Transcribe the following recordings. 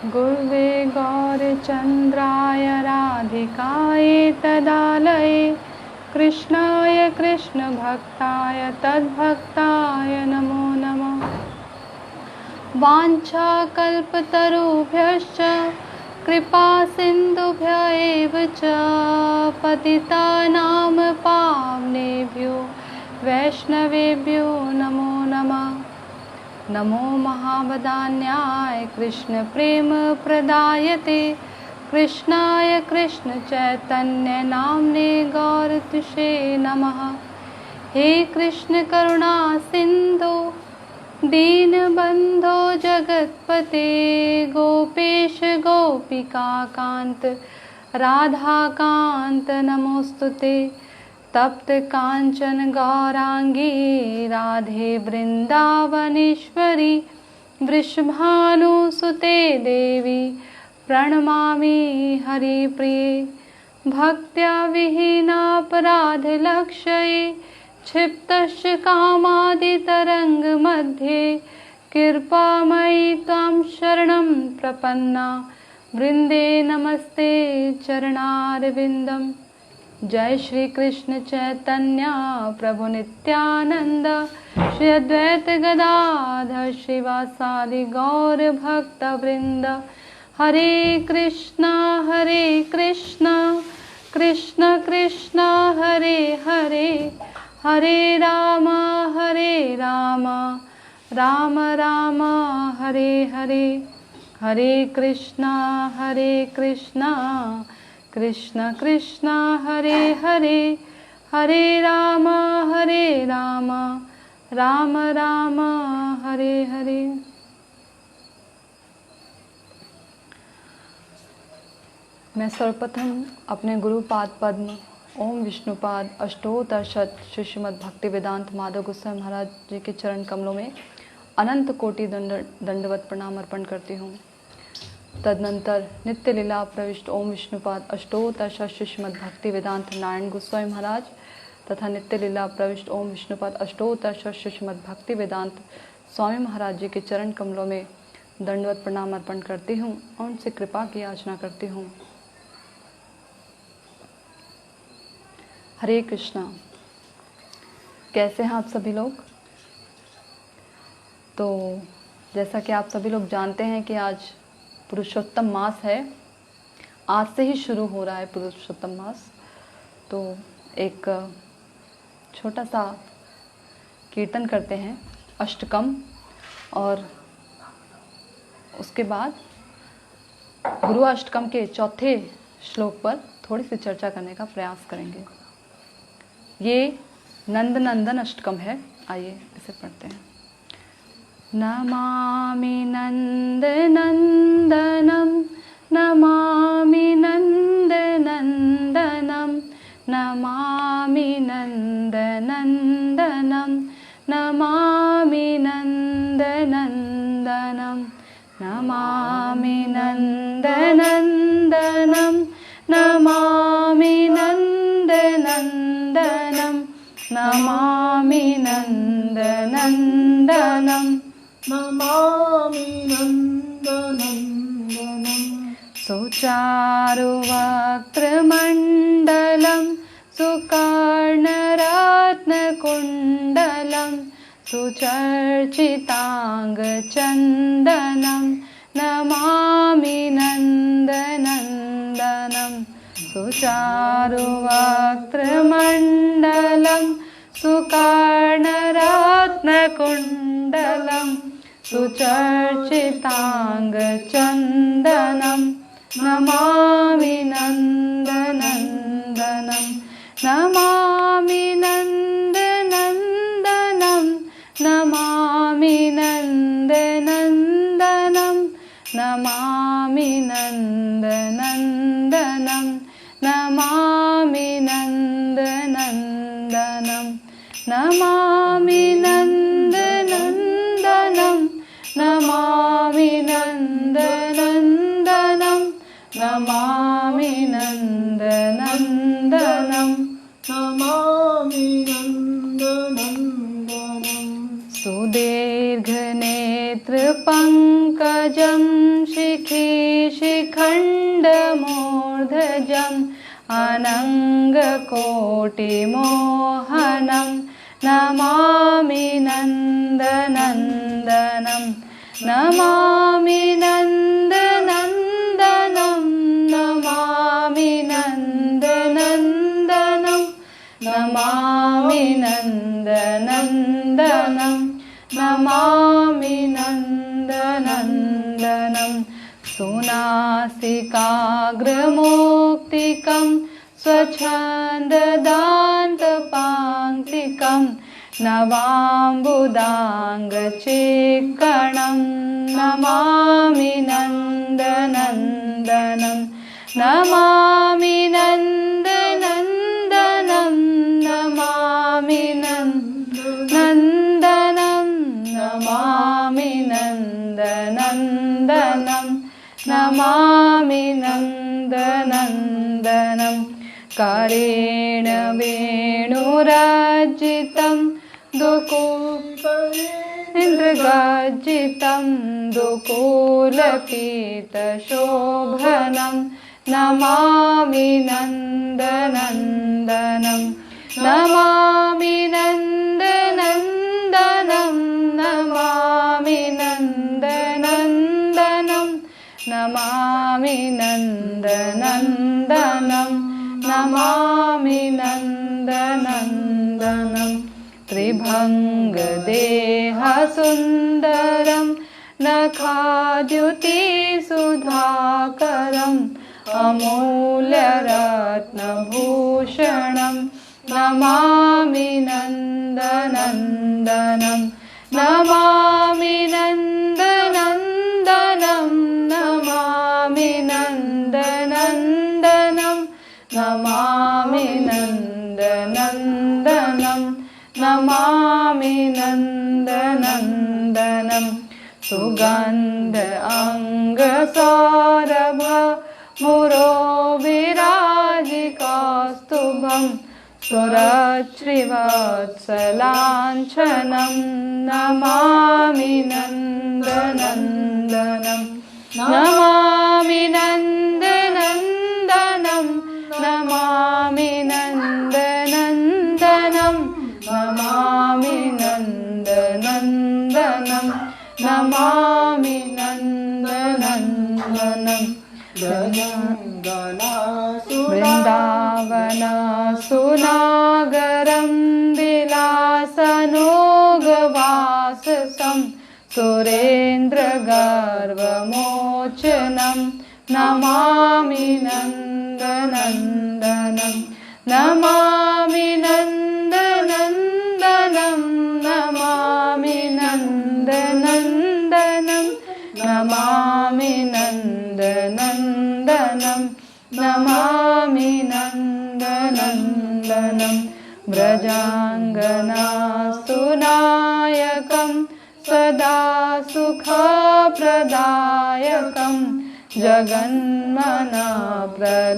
गुर्वे गौरचन्द्राय राधिकायै तदालये कृष्णाय कृष्णभक्ताय तद्भक्ताय नमो नमः। वाञ्छाकल्पतरुभ्यश्च कृपासिन्धुभ्य एव च पतितानां पावनेभ्यो वैष्णवेभ्यो नमो नमः। नमो महावदान्याय कृष्णप्रेमप्रदायते कृष्णाय कृष्णचैतन्यनाम्ने गौरतुषे नमः। हे कृष्ण करुणा सिन्धो दीनबन्धो जगत्पते गोपेश गोपिकान्त राधाकान्त नमोस्तुते। तप्त कांचन गौरांगी राधे वृंदावनेश्वरी वृषभानुसुते देवी प्रणमामि हरिप्रिये। भक्त्या विहीनापराधलक्षये क्षिप्तस्य कामादितरङ्गमध्ये कृपामयि त्वां शरणं प्रपन्ना वृन्दे नमस्ते चरणारविन्दम्। जय श्री कृष्ण चैतन्य प्रभु नित्यानंद श्री अद्वैत गदाधर श्रीवासादि गौर भक्त वृंद। हरे कृष्णा कृष्ण कृष्ण हरे हरे हरे राम राम राम हरे हरे। हरे कृष्णा कृष्ण कृष्ण हरे हरे हरे राम राम राम हरे हरे। मैं सर्वप्रथम अपने गुरुपाद पद्म ओम विष्णुपाद अष्टोत्तरशत श्रीमद् भक्ति वेदांत माधव गोस्वामी महाराज जी के चरण कमलों में अनंत कोटि दंडवत प्रणाम अर्पण करती हूँ। तदनंतर नित्य लीला प्रविष्ट ओम विष्णुपाद अष्टोत्तरशत श्रीमद् भक्ति वेदांत नारायण गोस्वामी महाराज तथा नित्य लीला प्रविष्ट ओम विष्णुपाद अष्टोत्तरशत श्रीमद् भक्ति वेदांत स्वामी महाराज जी के चरण कमलों में दंडवत प्रणाम अर्पण करती हूँ और उनसे कृपा की याचना करती हूँ। हरे कृष्णा। कैसे हैं आप सभी लोग? तो जैसा कि आप सभी लोग जानते हैं कि आज पुरुषोत्तम मास है, आज से ही शुरू हो रहा है पुरुषोत्तम मास। तो एक छोटा सा कीर्तन करते हैं अष्टकम और उसके बाद गुरु अष्टकम के चौथे श्लोक पर थोड़ी सी चर्चा करने का प्रयास करेंगे। ये नंदनंदन अष्टकम है, आइए इसे पढ़ते हैं। नमामि नन्दनन्दनं नमामि नन्दनन्दनं नमामि नन्दनन्दनं नमामि नन्दनन्दनं नमामि नन्दनन्दनं नमामि नन्दनन्दनं नमामि नन्दनन्दनं नमामि नन्दनन्दनं। सुचारुवक्त्रमण्डलं सुकर्णरत्नकुण्डलं सुचर्चिताङ्गचन्दनं नमामि नन्दनन्दनं। सुचारुवक्त्रमण्डलं सुकर्णरत्नकुण्डलं सुचर्चिताङ्गचन्दनं नमामि नन्दनन्दनं नमामि नन्दनन्दनं नमामि नन्दनन्दनं नमामि नन्दनन्दनं नमामि नन्दनन्दनं नमामि नन्दनन्दनं नमामि नन्दनन्दनं नमामि नन्दनन्दनं नमामि नन्दनन्दनं। सुदीर्घ नेत्रपङ्कजं शिखी शिखण्डमूर्धजम् अनङ्गकोटिमोहनं नमामि नन्दनन्दनं नमामि नन्दनन्दनं नमामि नन्दनन्दनं नमामि नन्दनन्दनं नमामि नन्दनन्दनं सुनासिकाग्रमौक्तिकं स्वच्छन्ददान्तपाङ्क्तिकं नवाम्बुदाङ्गचिक्कणं नमामि नन्दनन्दनं नमामि नन्दनन्दनं नमामि नन्दनं नमामि नन्दनन्दनं नमामि नन्दनन्दनं करेण वेणुराजितं दुकूलेन्द्रगाजितं दुकूलपीतशोभनं नमामि नन्दनन्दनं नमामि नन्दनन्दनं नमामि नन्दनन्दनं नमामि नन्दनन्दनं नमामि नन्दनन्दनं त्रिभङ्गदेहसुन्दरं नखाद्युतिसुधाकरम् अमूल्यरत्नभूषणं नमामि नन्दनन्दनं नमामि नन्दनन्दनं नमामि नन्दनन्दनं नमामि नन्दनन्दनं नमामि नन्दनन्दनं सुगन्ध अङ्गसौरभ मुरो विराजिकास्तुभं सुरश्रीवत्सलाञ्छनं नमामि नन्दनन्दनं नमामि नन्दनन्दनं नमामि नन्दनन्दनं नमामि नन्दनन्दनं नमामि नन्दनन्दनं वृन्दावनसुनागरं विलासनोगवाससं सुरेन्द्रगर्वमोचनं नमामि नन्दनन्दनं नमामि नन्दनन्दनं नमामि नन्दनन्दनं नमामि नन्दनन्दनं नमामि नन्दनन्दनं व्रजाङ्गनास्तुनायकं सदा सुखप्रदायकं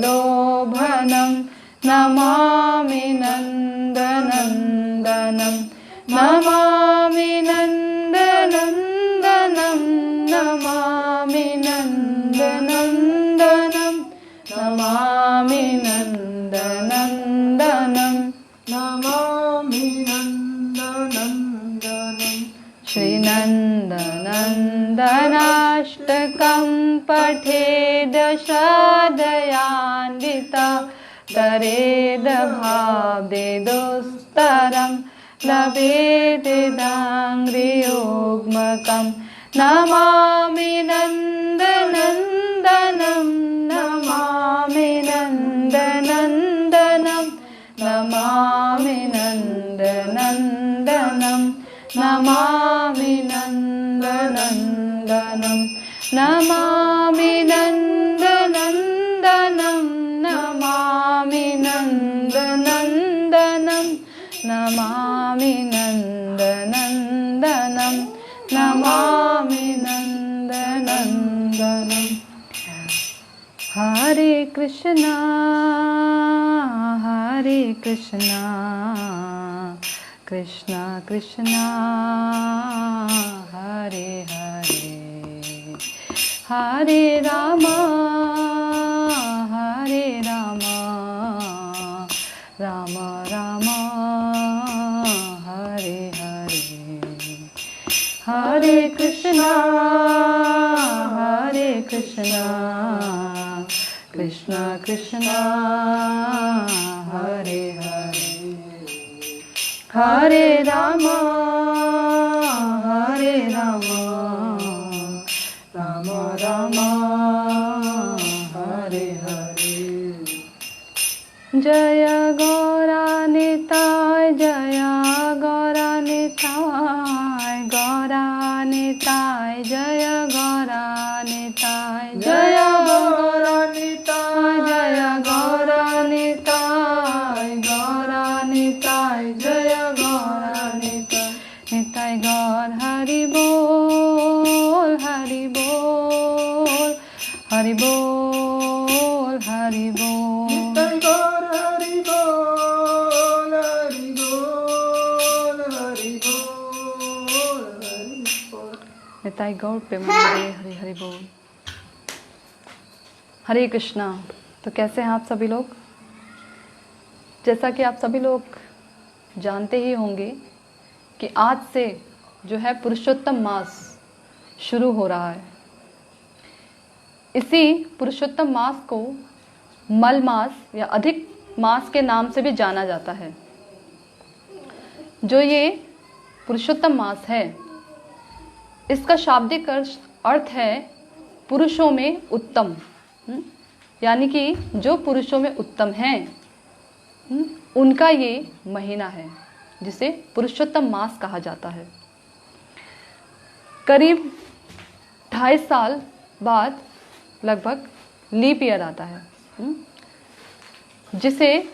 जगन्मनप्रलोभनं नमामि नन्दनन्दनं नमामि नन्दनन्दनं नमामि नन्दनन्दनं नमामि नन्दनन्दनं नमामि नन्दनन्दनं श्रीनन्दनन्दनाष्टकं पठेद श्रद्धयान्विता तरेद भावदेदुस्तरं लभेदिदाङ्घ्रियुग्मकं नमामि नन्दनन्दनं नमामि नन्दनन्दनं नमामि नन्दनन्दनं नमामि नन्दनन्दनं नमामि नन्दनन्दनं नमामि नन्दनन्दनं नमामि नन्दनन्दनं नमामि नन्दनन्दनं हरे कृष्णा कृष्णा कृष्णा हरे हरे हरे रामा राम राम हरे हरे हरे कृष्णा कृष्णा कृष्णा हरे हरे हरे राम राम राम हरे हरे। जय गौरा निताय जय गौरा निताय गौरा निताय जय गौरा निताय जय गौरा निताय जय गौरा निताय गौरा निताय जय गौरा निताय निताय गौर हरि बोल हरि बोल हरि बोल हरि बोल निताय गौर हरि बोल हरि बोल हरि बोल हरि बोल। निताय गौर प्रेमानंदे हरि हरि बोल। हरे कृष्णा। तो कैसे हैं आप सभी लोग? जैसा कि आप सभी लोग जानते ही होंगे कि आज से जो है पुरुषोत्तम मास शुरू हो रहा है। इसी पुरुषोत्तम मास को मल मास या अधिक मास के नाम से भी जाना जाता है। जो ये पुरुषोत्तम मास है, इसका शाब्दिक अर्थ है पुरुषों में उत्तम, यानी कि जो पुरुषों में उत्तम हैं उनका ये महीना है जिसे पुरुषोत्तम मास कहा जाता है। करीब 2.5 साल बाद लगभग लीप ईयर आता है, जिसे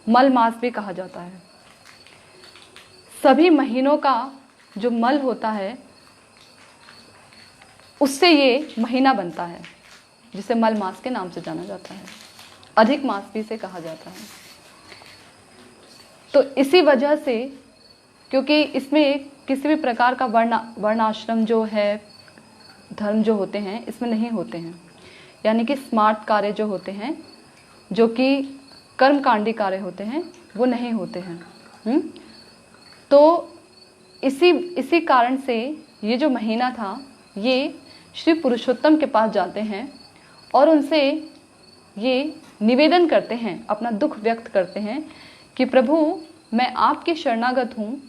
मल मास भी कहा जाता है। सभी महीनों का जो मल होता है उससे ये महीना बनता है, जिसे मल मास के नाम से जाना जाता है। अधिक मास भी इसे कहा जाता है। तो इसी वजह से, क्योंकि इसमें किसी भी प्रकार का वर्णाश्रम जो है, धर्म जो होते हैं इसमें नहीं होते हैं, यानी कि स्मार्ट कार्य जो होते हैं, जो कि कर्मकांडी कार्य होते हैं, वो नहीं होते हैं। तो इसी कारण से ये जो महीना था, ये श्री पुरुषोत्तम के पास जाते हैं और उनसे ये निवेदन करते हैं, अपना दुख व्यक्त करते हैं कि प्रभु मैं आपके शरणागत हूँ,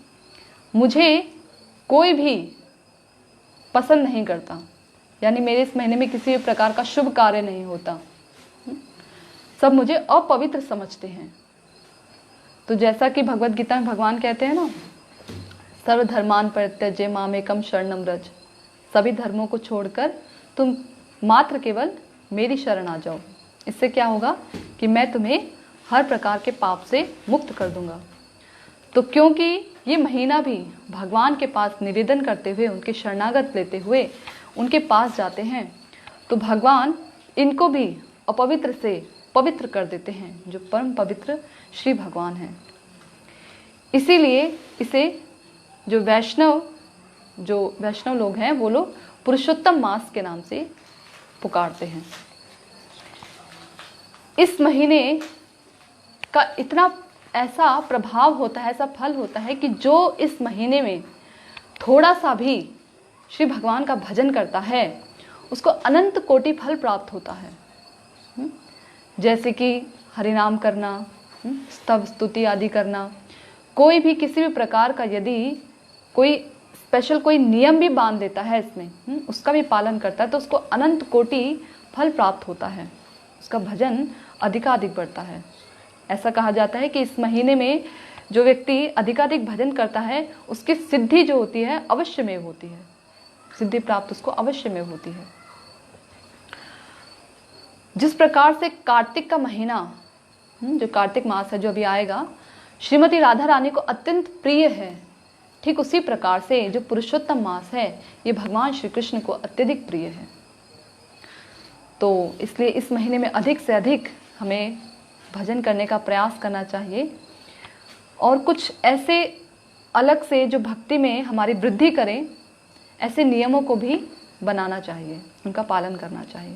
मुझे कोई भी पसंद नहीं करता, यानी मेरे इस महीने में किसी भी प्रकार का शुभ कार्य नहीं होता, सब मुझे अपवित्र समझते हैं। तो जैसा कि भगवत गीता में भगवान कहते हैं ना, सर्वधर्मान परित्यज्य मामेकम शरणम व्रज, सभी धर्मों को छोड़कर तुम मात्र केवल मेरी शरण आ जाओ। इससे क्या होगा कि मैं तुम्हें हर प्रकार के पाप से मुक्त कर दूंगा। तो क्योंकि ये महीना भी भगवान के पास निवेदन करते हुए, उनके शरणागत लेते हुए उनके पास जाते हैं, तो भगवान इनको भी अपवित्र से पवित्र कर देते हैं, जो परम पवित्र श्री भगवान हैं। इसीलिए इसे जो वैष्णव लोग हैं, वो लोग पुरुषोत्तम मास के नाम से पुकारते हैं। इस महीने का इतना ऐसा प्रभाव होता है, ऐसा फल होता है कि जो इस महीने में थोड़ा सा भी श्री भगवान का भजन करता है, उसको अनंत कोटि फल प्राप्त होता है। जैसे कि हरिनाम करना, स्तव स्तुति आदि करना, कोई भी किसी भी प्रकार का यदि कोई स्पेशल कोई नियम भी बांध देता है इसमें, उसका भी पालन करता है, तो उसको अनंत कोटि फल प्राप्त होता है, उसका भजन अधिकाधिक बढ़ता है। ऐसा कहा जाता है कि इस महीने में जो व्यक्ति अधिकाधिक भजन करता है, उसकी सिद्धि जो होती है अवश्य में होती है, सिद्धि प्राप्त उसको अवश्य में होती है। जिस प्रकार से कार्तिक का महीना, जो कार्तिक मास है जो अभी आएगा, श्रीमती राधा रानी को अत्यंत प्रिय है, ठीक उसी प्रकार से जो पुरुषोत्तम मास है, ये भगवान श्री कृष्ण को अत्यधिक प्रिय है। तो इसलिए इस महीने में अधिक से अधिक हमें भजन करने का प्रयास करना चाहिए। और कुछ ऐसे अलग से जो भक्ति में हमारी वृद्धि करें, ऐसे नियमों को भी बनाना चाहिए, उनका पालन करना चाहिए।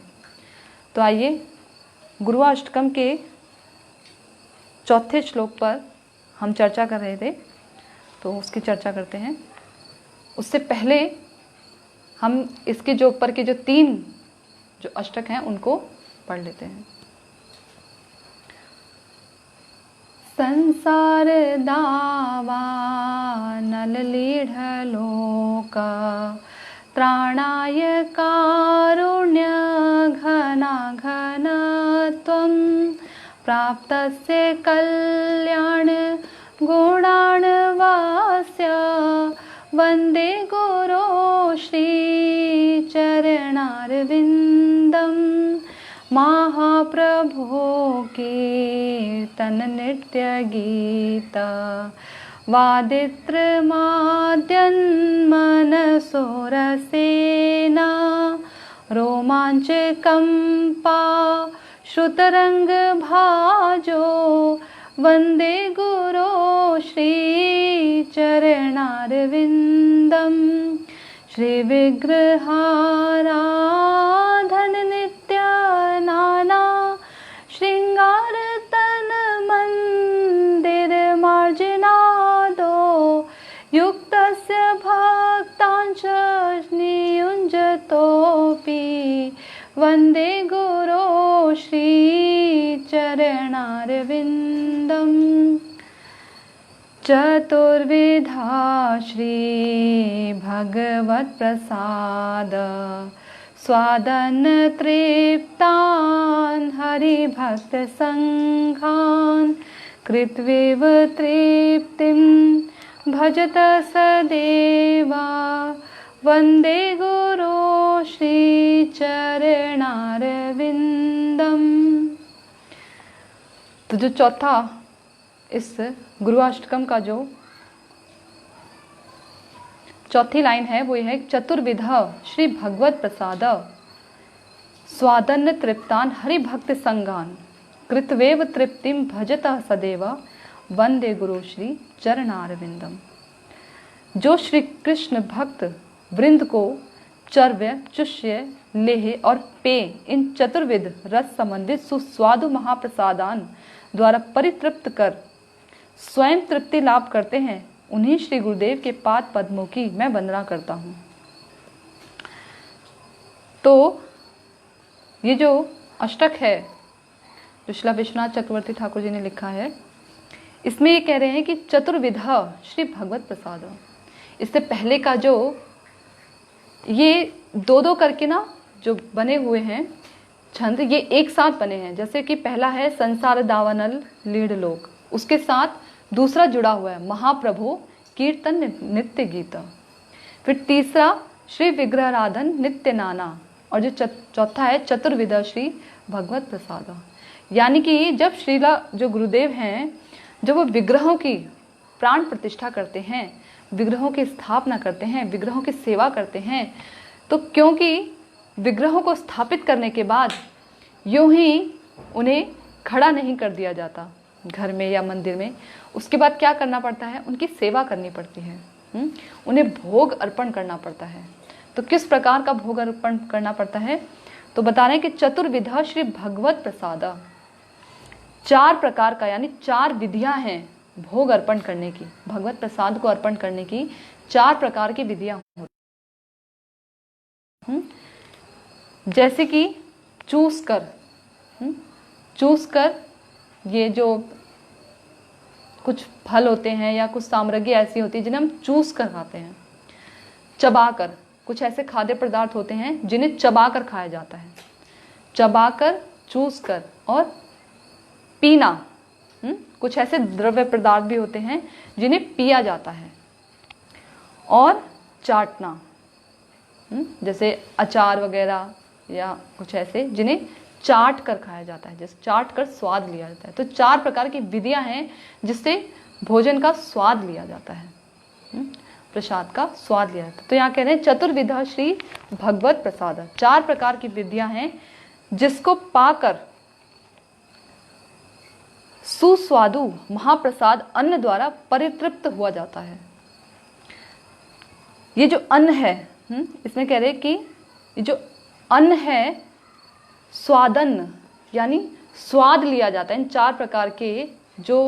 तो आइए गुरुवाष्टकम के चौथे श्लोक पर हम चर्चा कर रहे थे, तो उसकी चर्चा करते हैं। उससे पहले हम इसके जो ऊपर के जो 3 जो अष्टक हैं उनको पढ़ लेते हैं। संसार दावा नल लीढ़ लोक त्राणाय कारुण्य घना घन त्वं प्राप्तस्य कल्याण गुणाणवास्य वन्दे गुरो श्रीचरणारविन्दं महाप्रभो कीर्तन नित्यगीत वादित्रमाद्यन्मनसोरसेना रोमाञ्चकम्पा श्रुतरङ्गभाजो वन्दे गुरो श्रीचरणारविन्दं श्रीविग्रहाराधन नित्यानाना शृङ्गारतनमन्दिरमार्जनादो युक्तस्य भक्तांश नियुञ्जतोऽपि वन्दे गुरो श्रीचरणारविन्दम् चतुर्विधा श्रीभगवत्प्रसाद स्वादन तृप्तान् हरिभक्तसङ्घान् कृत्वेव तृप्तिं भजत सदेवा वन्दे गुरो श्रीचरणारविन्दम्। तो जो चौथा इस गुरुवाष्टकम का जो चौथी लाइन है वो ये है, चतुर्विधा श्री भगवत प्रसाद स्वादन्न तृप्तान हरिभक्त संगान कृतवेव तृप्तिम भजतः सदैव वंदे गुरु श्री चरणारविंदम। जो श्री कृष्ण भक्त वृंद को चर्व्य, चुष्य, लेह और पेय इन चतुर्विध रस संबंधित सुस्वादु महाप्रसादान द्वारा परितृप्त कर स्वयं तृप्ति लाभ करते हैं, उन्हीं श्री गुरुदेव के पाद पद्मों की मैं वंदना करता हूँ। तो ये जो अष्टक है जो श्रील विश्वनाथ चक्रवर्ती ठाकुर जी ने लिखा है, इसमें ये कह रहे हैं कि चतुर्विधा श्री भगवत प्रसाद। इससे पहले का जो ये दो करके ना जो बने हुए हैं छंद, ये एक साथ बने हैं। जैसे कि पहला है संसार दावानल लीढ़ लोक, उसके साथ दूसरा जुड़ा हुआ है महाप्रभु कीर्तन नित्य गीत। फिर तीसरा श्री विग्रहराधन नित्य नाना, और जो चौथा है चतुर्विधा श्री भगवत प्रसाद। यानी कि जब श्रीला जो गुरुदेव हैं, जब वो विग्रहों की प्राण प्रतिष्ठा करते हैं, विग्रहों की स्थापना करते हैं, विग्रहों की सेवा करते हैं, तो क्योंकि विग्रहों को स्थापित करने के बाद यूं ही उन्हें खड़ा नहीं कर दिया जाता घर में या मंदिर में, उसके बाद क्या करना पड़ता है, उनकी सेवा करनी पड़ती है। उन्हें भोग अर्पण करना पड़ता है। तो किस प्रकार का भोग अर्पण करना पड़ता है, तो बता रहे हैं कि चतुर्विधा श्री भगवत प्रसाद, 4 प्रकार का, यानी 4 विधियां हैं भोग अर्पण करने की, भगवत प्रसाद को अर्पण करने की 4 प्रकार की विधियां होती। जैसे कि चूस कर ये जो कुछ फल होते हैं या कुछ सामग्री ऐसी होती है जिन्हें हम चूस कर खाते हैं। चबाकर, कुछ ऐसे खाद्य पदार्थ होते हैं जिन्हें चबाकर खाया जाता है। चबाकर, चूस कर, और पीना, कुछ ऐसे द्रव्य पदार्थ भी होते हैं जिन्हें पिया जाता है। और चाटना, जैसे अचार वगैरह या कुछ ऐसे जिन्हें चाट कर खाया जाता है, जैसे चाट कर स्वाद लिया जाता है। तो 4 प्रकार की विधियां हैं जिससे भोजन का स्वाद लिया जाता है, प्रसाद का स्वाद लिया जाता है। तो यहाँ कह रहे हैं चतुर्विधा श्री भगवत प्रसाद, 4 प्रकार की विधियां हैं जिसको पाकर सुस्वादु महाप्रसाद अन्न द्वारा परितृप्त हुआ जाता है। ये जो अन्न है, इसमें कह रहे हैं कि ये जो अन्न है स्वादन्न, यानी स्वाद लिया जाता है। इन 4 प्रकार के जो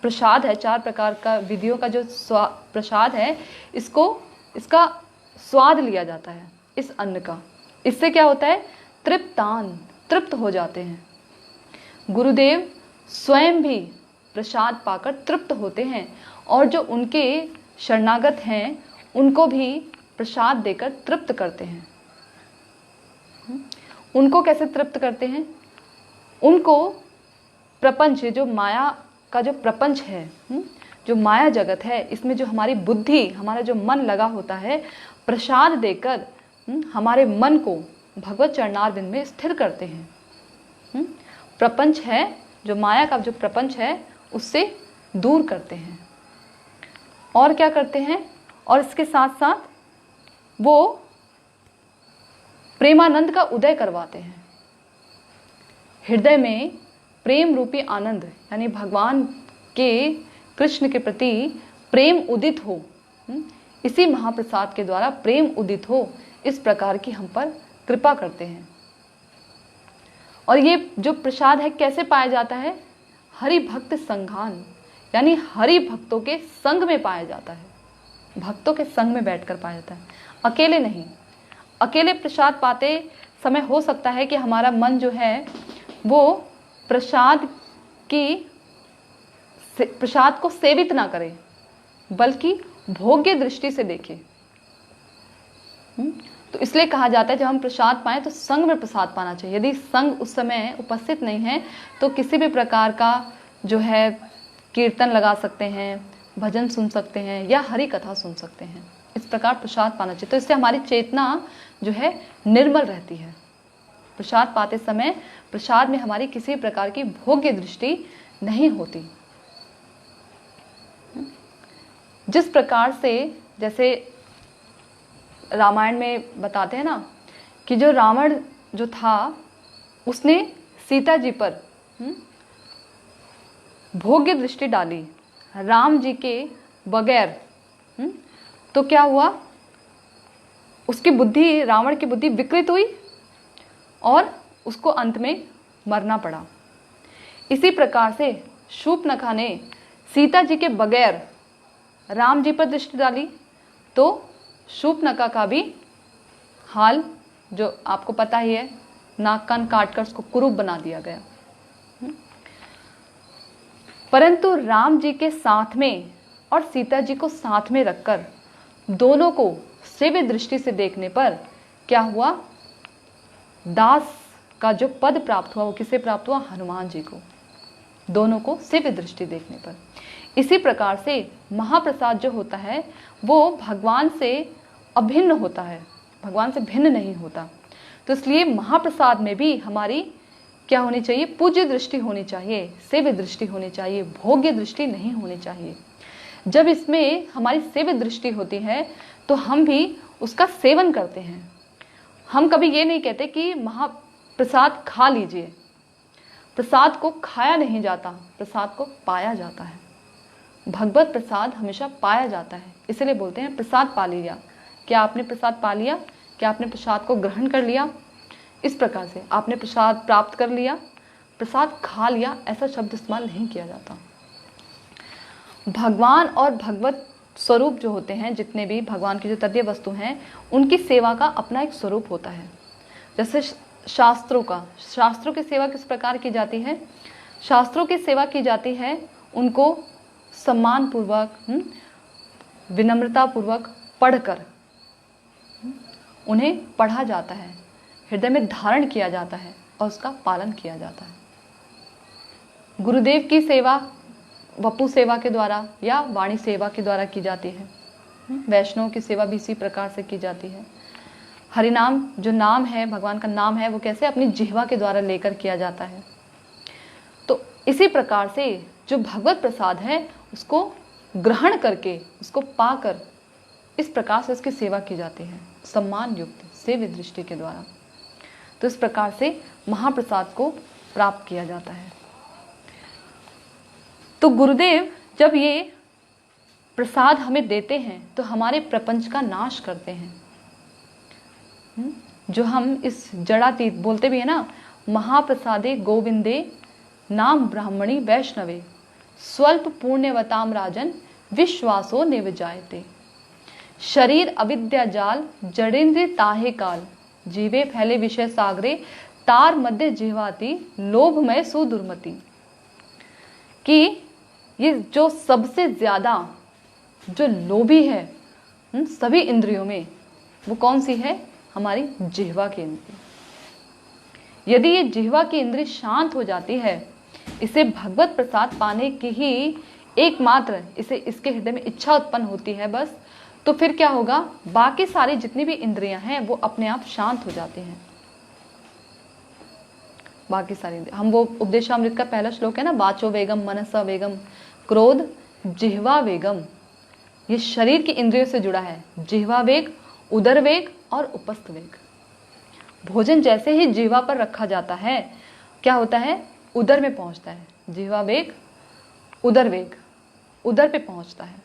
प्रसाद है, 4 प्रकार का विधियों का जो प्रसाद है, इसका स्वाद लिया जाता है इस अन्न का। इससे क्या होता है? तृप्त हो जाते हैं। गुरुदेव स्वयं भी प्रसाद पाकर तृप्त होते हैं और जो उनके शरणागत हैं उनको भी प्रसाद देकर तृप्त करते हैं। उनको कैसे तृप्त करते हैं? उनको प्रपंच, जो माया का जो प्रपंच है, जो माया जगत है, इसमें जो हमारी बुद्धि, हमारा जो मन लगा होता है, प्रसाद देकर हमारे मन को भगवत चरणारविंद में स्थिर करते हैं। प्रपंच है, जो माया का जो प्रपंच है, उससे दूर करते हैं। और क्या करते हैं? और इसके साथ साथ वो प्रेमानंद का उदय करवाते हैं। हृदय में प्रेम रूपी आनंद, यानी भगवान के, कृष्ण के प्रति प्रेम उदित हो, इसी महाप्रसाद के द्वारा प्रेम उदित हो, इस प्रकार की हम पर कृपा करते हैं। और ये जो प्रसाद है कैसे पाया जाता है? हरि भक्त संघान, यानी हरि भक्तों के संग में पाया जाता है। भक्तों के संग में बैठकर पाया जाता है, अकेले नहीं। अकेले प्रसाद पाते समय हो सकता है कि हमारा मन जो है वो प्रसाद को सेवित ना करे, बल्कि भोग्य दृष्टि से देखे। तो इसलिए कहा जाता है जब हम प्रसाद पाएं तो संग में प्रसाद पाना चाहिए। यदि संग उस समय उपस्थित नहीं है तो किसी भी प्रकार का जो है कीर्तन लगा सकते हैं, भजन सुन सकते हैं या हरि कथा सुन सकते हैं। इस प्रकार प्रसाद पाना चाहिए। तो इससे हमारी चेतना जो है निर्मल रहती है। प्रसाद पाते समय प्रसाद में हमारी किसी प्रकार की भोग्य दृष्टि नहीं होती। जिस प्रकार से, जैसे रामायण में बताते हैं ना कि जो रावण जो था उसने सीता जी पर भोग्य दृष्टि डाली राम जी के बगैर, तो क्या हुआ? उसकी बुद्धि, रावण की बुद्धि विकृत हुई और उसको अंत में मरना पड़ा। इसी प्रकार से शूर्पणखा ने सीता जी के बगैर राम जी पर दृष्टि डाली तो शूर्पणखा का भी हाल जो आपको पता ही है, नाक कान काटकर उसको कुरूप बना दिया गया। परंतु राम जी के साथ में और सीता जी को साथ में रखकर दोनों को सेव्य दृष्टि से देखने पर क्या हुआ? दास का जो पद प्राप्त हुआ वो किसे प्राप्त हुआ? हनुमान जी को। दोनों को सेव्य दृष्टि देखने पर। इसी प्रकार से महाप्रसाद जो होता है वो भगवान से अभिन्न होता है, भगवान से भिन्न नहीं होता। तो इसलिए महाप्रसाद में भी हमारी क्या होनी चाहिए? पूज्य दृष्टि होनी चाहिए, सेव्य दृष्टि होनी चाहिए, भोग्य दृष्टि नहीं होनी चाहिए। जब इसमें हमारी सेव्य दृष्टि होती है तो हम भी उसका सेवन करते हैं। हम कभी ये नहीं कहते कि महाप्रसाद खा लीजिए। प्रसाद को खाया नहीं जाता, प्रसाद को पाया जाता है। भगवत प्रसाद हमेशा पाया जाता है, इसलिए बोलते हैं प्रसाद पा लिया। क्या आपने प्रसाद पा लिया? क्या आपने प्रसाद को ग्रहण कर लिया? इस प्रकार से आपने प्रसाद प्राप्त कर लिया, प्रसाद खा लिया, ऐसा शब्द इस्तेमाल नहीं किया जाता। भगवान और भगवत स्वरूप जो होते हैं, जितने भी भगवान की जो तदीय वस्तु हैं, उनकी सेवा का अपना एक स्वरूप होता है। जैसे शास्त्रों की सेवा किस प्रकार की जाती है? शास्त्रों की सेवा की जाती है उनको सम्मान पूर्वक, विनम्रता पूर्वक पढ़कर उन्हें पढ़ा जाता है, हृदय में धारण किया जाता है और उसका पालन किया जाता है। गुरुदेव की सेवा वपु सेवा के द्वारा या वाणी सेवा के द्वारा की जाती है। वैष्णव की सेवा भी इसी प्रकार से की जाती है। हरिनाम जो नाम है, भगवान का नाम है, वो कैसे अपनी जिह्वा के द्वारा लेकर किया जाता है। तो इसी प्रकार से जो भगवत प्रसाद है उसको ग्रहण करके, उसको पाकर, इस प्रकार से उसकी सेवा की जाती है, सम्मान युक्त सेव्य दृष्टि के द्वारा। तो इस प्रकार से महाप्रसाद को प्राप्त किया जाता है। तो गुरुदेव जब ये प्रसाद हमें देते हैं तो हमारे प्रपंच का नाश करते हैं। जो हम इस जड़ातीत बोलते भी है ना, महाप्रसादे गोविंदे नाम ब्राह्मणी वैष्णवे स्वल्प पुण्यवताम राजन विश्वासो निवजायते। शरीर अविद्या जाल जड़ेन्द्र ताहे काल जीवे फैले विषय सागरे तार मध्य जिह्वाती लोभमय सुदुर्मति। कि ये जो सबसे ज्यादा जो लोभी है सभी इंद्रियों में, वो कौन सी है? हमारी जिह्वा की इंद्रिय। यदि ये जिह्वा की इंद्रिय शांत हो जाती है, इसे भगवत प्रसाद पाने की ही एकमात्र इसे इसके हृदय में इच्छा उत्पन्न होती है बस, तो फिर क्या होगा? बाकी सारी जितनी भी इंद्रियां हैं वो अपने आप शांत हो जाती हैं। बाकी सारी हम वो उपदेशामृत का पहला श्लोक है ना, वाचो वेगम मनसा वेगम क्रोध जिह्वा वेगम। ये शरीर की इंद्रियों से जुड़ा है। जिह्वा वेग, उदर वेग और उपस्थ वेग। भोजन जैसे ही जिह्वा पर रखा जाता है क्या होता है? उदर में पहुंचता है। जिह्वा वेग, उदर वेग, उदर पे पहुंचता है।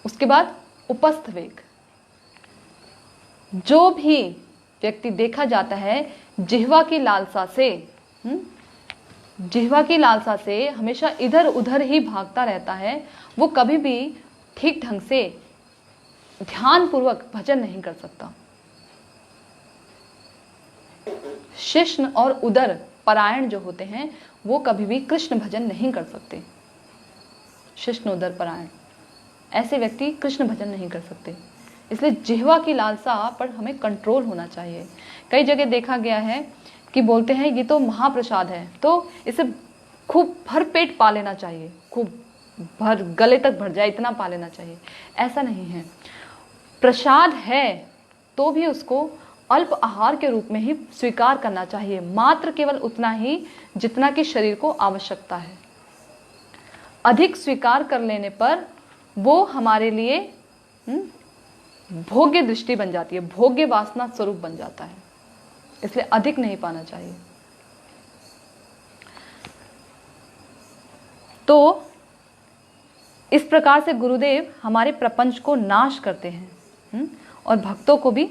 उसके बाद उपस्थ वेग। जो भी व्यक्ति देखा जाता है जिह्वा की लालसा से, जिह्वा की लालसा से हमेशा इधर उधर ही भागता रहता है, वो कभी भी ठीक ढंग से ध्यान पूर्वक भजन नहीं कर सकता। शिष्ण और उदर परायण जो होते हैं वो कभी भी कृष्ण भजन नहीं कर सकते। शिष्ण उदर परायण ऐसे व्यक्ति कृष्ण भजन नहीं कर सकते। इसलिए जिह्वा की लालसा पर हमें कंट्रोल होना चाहिए। कई जगह देखा गया है कि बोलते हैं ये तो महाप्रसाद है तो इसे खूब भर पेट पा लेना चाहिए, खूब भर गले तक भर जाए इतना पा लेना चाहिए। ऐसा नहीं है। प्रसाद है तो भी उसको अल्प आहार के रूप में ही स्वीकार करना चाहिए, मात्र केवल उतना ही जितना कि शरीर को आवश्यकता है। अधिक स्वीकार कर लेने पर वो हमारे लिए भोग्य दृष्टि बन जाती है, भोग्य वासना स्वरूप बन जाता है। इसलिए अधिक नहीं पाना चाहिए। तो इस प्रकार से गुरुदेव हमारे प्रपंच को नाश करते हैं और भक्तों को भी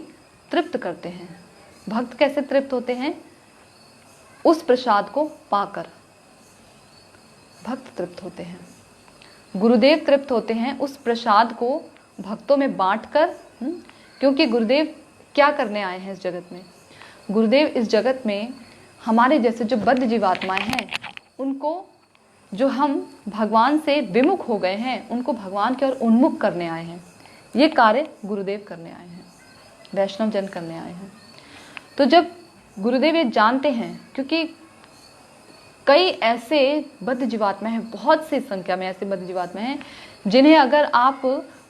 तृप्त करते हैं। भक्त कैसे तृप्त होते हैं? उस प्रसाद को पाकर भक्त तृप्त होते हैं। गुरुदेव तृप्त होते हैं उस प्रसाद को भक्तों में बांटकर। क्योंकि गुरुदेव क्या करने आए हैं इस जगत में? गुरुदेव इस जगत में हमारे जैसे जो बद्ध जीवात्माएं हैं, उनको, जो हम भगवान से विमुख हो गए हैं, उनको भगवान की ओर उन्मुख करने आए हैं। ये कार्य गुरुदेव करने आए हैं, वैष्णव जन करने आए हैं। तो जब गुरुदेव ये जानते हैं, क्योंकि कई ऐसे बद्ध जीवात्मा हैं, बहुत सी संख्या में ऐसे बद्ध जीवात्मा हैं जिन्हें अगर आप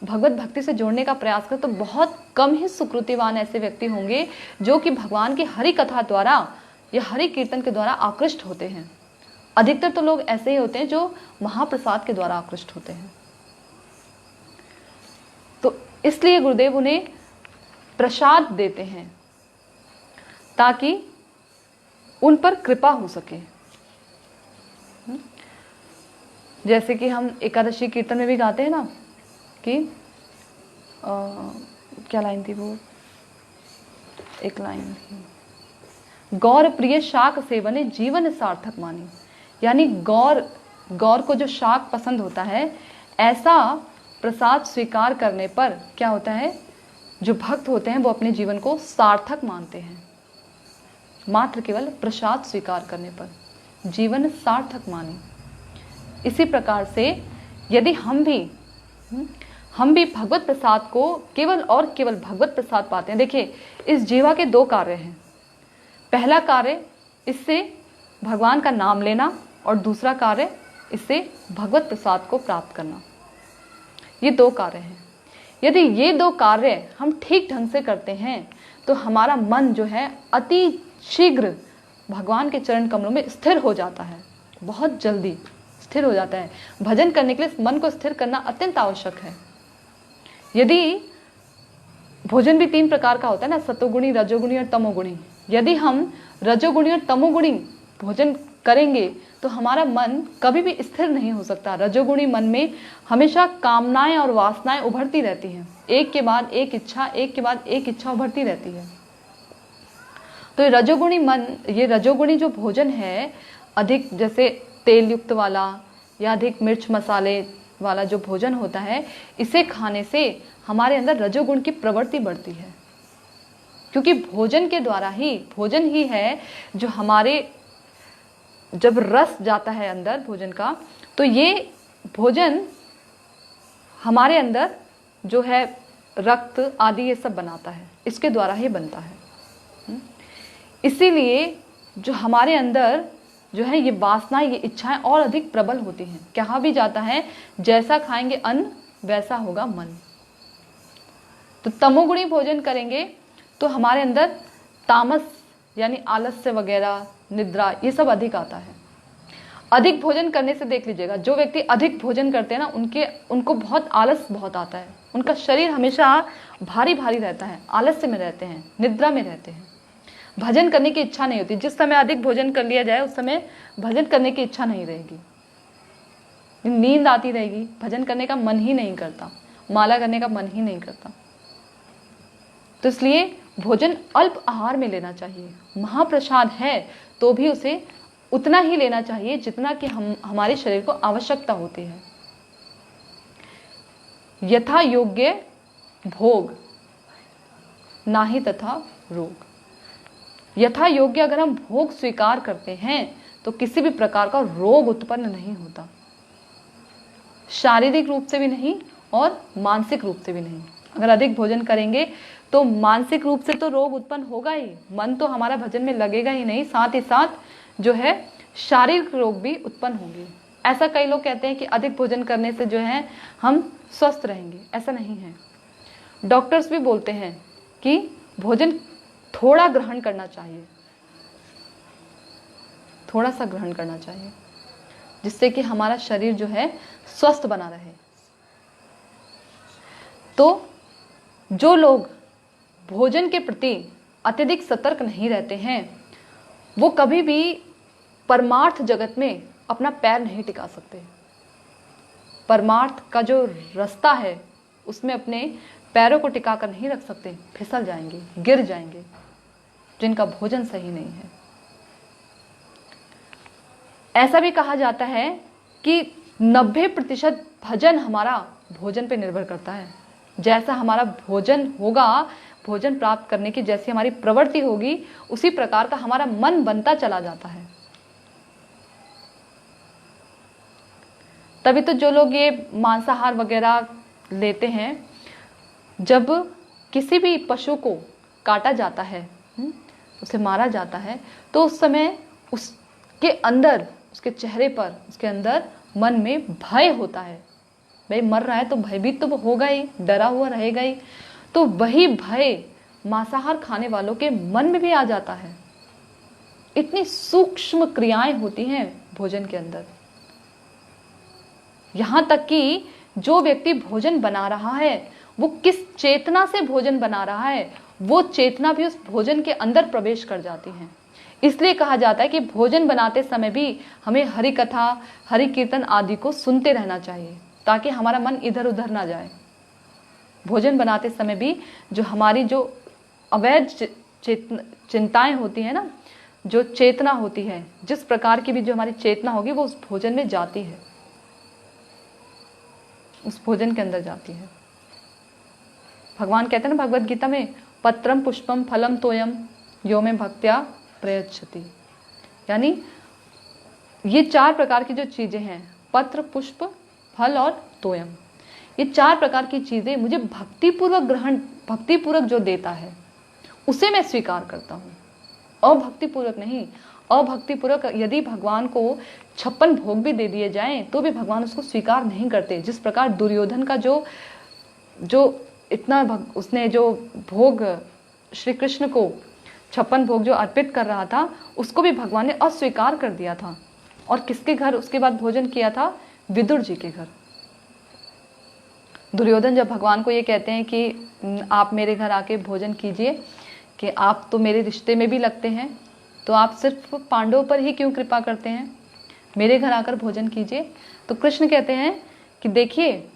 भगवत भक्ति से जोड़ने का प्रयास करें तो बहुत कम ही सुकृतिवान ऐसे व्यक्ति होंगे जो कि भगवान की हरि कथा द्वारा या हरि कीर्तन के द्वारा आकृष्ट होते हैं। अधिकतर तो लोग ऐसे ही होते हैं जो महाप्रसाद के द्वारा आकृष्ट होते हैं। तो इसलिए गुरुदेव उन्हें प्रसाद देते हैं ताकि उन पर कृपा हो सके। जैसे कि हम एकादशी कीर्तन में भी गाते हैं ना कि क्या लाइन थी वो, एक लाइन थी, गौर प्रिय शाक सेवने जीवन सार्थक मानी। यानी गौर को जो शाक पसंद होता है, ऐसा प्रसाद स्वीकार करने पर क्या होता है, जो भक्त होते हैं वो अपने जीवन को सार्थक मानते हैं। मात्र केवल प्रसाद स्वीकार करने पर जीवन सार्थक मानी। इसी प्रकार से यदि हम भी भगवत प्रसाद को केवल और केवल भगवत प्रसाद पाते हैं। देखिए, इस जीवा के दो कार्य हैं। पहला कार्य इससे भगवान का नाम लेना और दूसरा कार्य इससे भगवत प्रसाद को प्राप्त करना। ये दो कार्य हैं। यदि ये दो कार्य हम ठीक ढंग से करते हैं तो हमारा मन जो है अति शीघ्र भगवान के चरण कमलों में स्थिर हो जाता है, बहुत जल्दी स्थिर हो जाता है। भजन करने के लिए मन को स्थिर करना अत्यंत आवश्यक है। यदि भोजन भी 3 प्रकार का होता है ना, सतोगुणी, रजोगुणी और तमोगुणी। यदि हम रजोगुणी और तमोगुणी भोजन करेंगे तो हमारा मन कभी भी स्थिर नहीं हो सकता। रजोगुणी मन में हमेशा कामनाएं और वासनाएं उभरती रहती हैं, एक के बाद एक इच्छा, एक के बाद एक इच्छा उभरती रहती है। तो ये रजोगुणी मन, ये रजोगुणी जो भोजन है, अधिक जैसे तेल युक्त वाला या अधिक मिर्च मसाले वाला जो भोजन होता है, इसे खाने से हमारे अंदर रजोगुण की प्रवृत्ति बढ़ती है। क्योंकि भोजन के द्वारा ही, भोजन ही है जो हमारे, जब रस जाता है अंदर भोजन का, तो ये भोजन हमारे अंदर जो है रक्त आदि ये सब बनाता है, इसके द्वारा ही बनता है। इसीलिए जो हमारे अंदर जो है ये वासनाएं, ये इच्छाएं और अधिक प्रबल होती हैं। कहा भी जाता है जैसा खाएंगे अन्न वैसा होगा मन। तो तमोगुणी भोजन करेंगे तो हमारे अंदर तामस यानी आलस्य वगैरह, निद्रा, ये सब अधिक आता है। अधिक भोजन करने से देख लीजिएगा, जो व्यक्ति अधिक भोजन करते हैं ना, उनको बहुत आलस बहुत आता है। उनका शरीर हमेशा भारी भारी रहता है, आलस्य में रहते हैं, निद्रा में रहते हैं, भजन करने की इच्छा नहीं होती। जिस समय अधिक भोजन कर लिया जाए उस समय भजन करने की इच्छा नहीं रहेगी, नींद आती रहेगी, भजन करने का मन ही नहीं करता, माला करने का मन ही नहीं करता। तो इसलिए भोजन अल्प आहार में लेना चाहिए। महाप्रसाद है तो भी उसे उतना ही लेना चाहिए जितना कि हमारे शरीर को आवश्यकता होती है। यथा योग्य भोग नाही तथा रोग। यथा योग्य अगर हम भोग स्वीकार करते हैं तो किसी भी प्रकार का रोग उत्पन्न नहीं होता, शारीरिक रूप से भी नहीं और मानसिक रूप से भी नहीं। अगर अधिक भोजन करेंगे तो मानसिक रूप से तो रोग उत्पन्न होगा ही, मन तो हमारा भजन में लगेगा ही नहीं, साथ ही साथ जो है शारीरिक रोग भी उत्पन्न होंगे। ऐसा कई लोग कहते हैं कि अधिक भोजन करने से जो है हम स्वस्थ रहेंगे, ऐसा नहीं है। डॉक्टर्स भी बोलते हैं कि भोजन थोड़ा ग्रहण करना चाहिए, थोड़ा सा ग्रहण करना चाहिए, जिससे कि हमारा शरीर जो है स्वस्थ बना रहे। तो जो लोग भोजन के प्रति अत्यधिक सतर्क नहीं रहते हैं वो कभी भी परमार्थ जगत में अपना पैर नहीं टिका सकते। परमार्थ का जो रास्ता है उसमें अपने पैरों को टिका कर नहीं रख सकते, फिसल जाएंगे, गिर जाएंगे, जिनका भोजन सही नहीं है। ऐसा भी कहा जाता है कि 90% भजन हमारा भोजन पे निर्भर करता है। जैसा हमारा भोजन होगा, भोजन प्राप्त करने की जैसी हमारी प्रवृत्ति होगी, उसी प्रकार का हमारा मन बनता चला जाता है। तभी तो जो लोग ये मांसाहार वगैरह लेते हैं, जब किसी भी पशु को काटा जाता है, उसे मारा जाता है, तो उस समय उसके अंदर, उसके चेहरे पर, उसके अंदर मन में भय होता है। भाई मर रहा है तो भयभीत तो होगा ही, डरा हुआ रहेगा ही। तो वही भय मांसाहार खाने वालों के मन में भी आ जाता है। इतनी सूक्ष्म क्रियाएं होती हैं भोजन के अंदर। यहां तक कि जो व्यक्ति भोजन बना रहा है वो किस चेतना से भोजन बना रहा है, वो चेतना भी उस भोजन के अंदर प्रवेश कर जाती है। इसलिए कहा जाता है कि भोजन बनाते समय भी हमें हरि कथा, हरि कीर्तन आदि को सुनते रहना चाहिए, ताकि हमारा मन इधर उधर ना जाए। भोजन बनाते समय भी जो हमारी जो अवैध चिंताएं होती है ना, जो चेतना होती है, जिस प्रकार की भी जो हमारी चेतना होगी वो उस भोजन में जाती है, उस भोजन के अंदर जाती है। भगवान कहते हैं ना भगवद गीता में, पत्रम पुष्पम फलम तोयम यो में भक्त्या प्रयच्छति। यानी ये 4 प्रकार की जो चीजें हैं, पत्र, पुष्प, फल और तोयम, ये 4 प्रकार की चीजें मुझे भक्तिपूर्वक जो देता है उसे मैं स्वीकार करता हूँ, अभक्तिपूर्वक नहीं। अभक्तिपूर्वक यदि भगवान को 56 भोग भी दे दिए जाएं तो भी भगवान उसको स्वीकार नहीं करते। जिस प्रकार दुर्योधन का जो इतना उसने जो भोग श्री कृष्ण को 56 भोग जो अर्पित कर रहा था, उसको भी भगवान ने अस्वीकार कर दिया था। और किसके घर उसके बाद भोजन किया था? विदुर जी के घर। दुर्योधन जब भगवान को ये कहते हैं कि आप मेरे घर आके भोजन कीजिए, कि आप तो मेरे रिश्ते में भी लगते हैं, तो आप सिर्फ पांडवों पर ही क्यों कृपा करते हैं, मेरे घर आकर भोजन कीजिए। तो कृष्ण कहते हैं कि देखिए,